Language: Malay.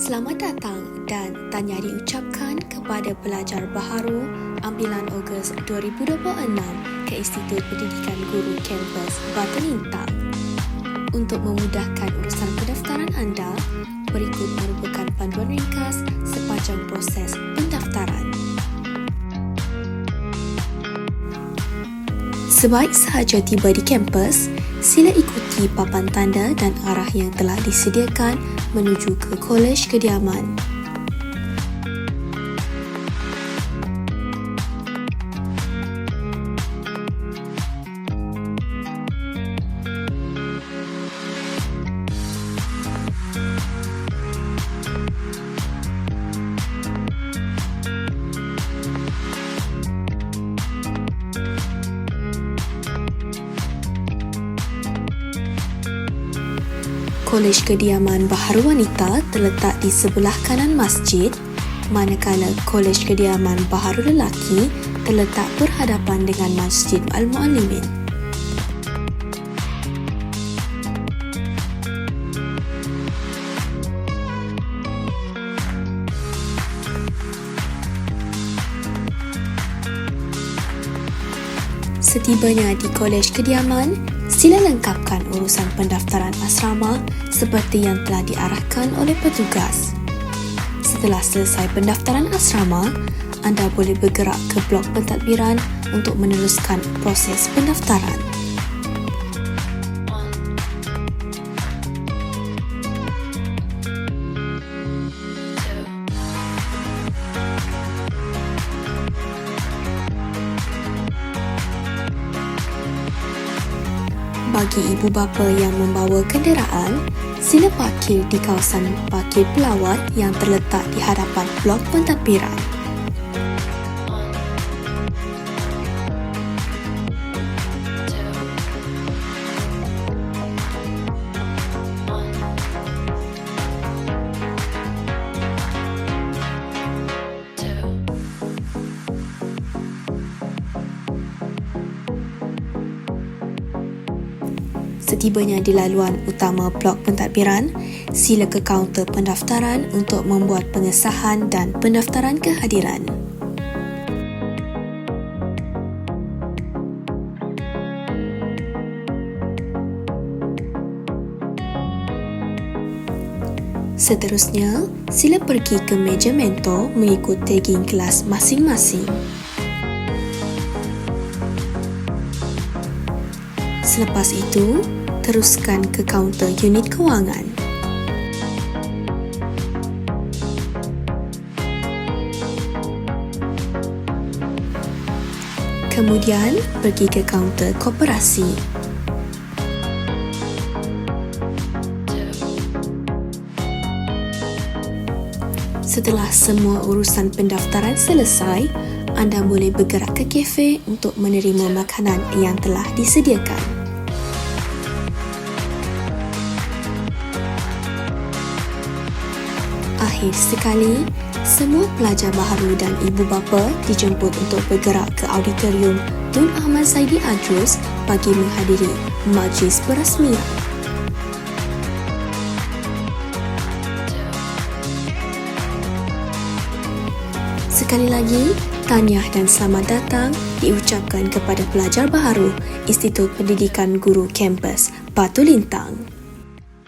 Selamat datang dan tahniah diucapkan kepada pelajar baharu ambilan Ogos 2026 ke Institut Pendidikan Guru Kampus Batu Lintang. Untuk memudahkan urusan pendaftaran anda, berikut merupakan panduan ringkas sepanjang proses pendaftaran. Sebaik sahaja tiba di kampus, sila ikuti papan tanda dan arah yang telah disediakan menuju ke kolej kediaman. Kolej Kediaman Baharu Wanita terletak di sebelah kanan masjid, manakala Kolej Kediaman Baharu Lelaki terletak berhadapan dengan Masjid Al-Muallimin. Setibanya di Kolej Kediaman, sila lengkapkan urusan pendaftaran asrama seperti yang telah diarahkan oleh petugas. Setelah selesai pendaftaran asrama, anda boleh bergerak ke blok pentadbiran untuk meneruskan proses pendaftaran. Bagi ibu bapa yang membawa kenderaan, sila parkir di kawasan parkir pelawat yang terletak di hadapan blok pentadbiran. Setibanya di laluan utama blok pentadbiran, sila ke kaunter pendaftaran untuk membuat pengesahan dan pendaftaran kehadiran. Seterusnya, sila pergi ke meja mentor mengikut tagging kelas masing-masing. Selepas itu, teruskan ke kaunter unit kewangan. Kemudian, pergi ke kaunter koperasi. Setelah semua urusan pendaftaran selesai, anda boleh bergerak ke kafe untuk menerima makanan yang telah disediakan. Akhir sekali, semua pelajar baharu dan ibu bapa dijemput untuk bergerak ke auditorium Tun Ahmad Zaidi Adrus bagi menghadiri majlis perasmian. Sekali lagi, tahniah dan selamat datang diucapkan kepada pelajar baharu Institut Pendidikan Guru Kampus Batu Lintang.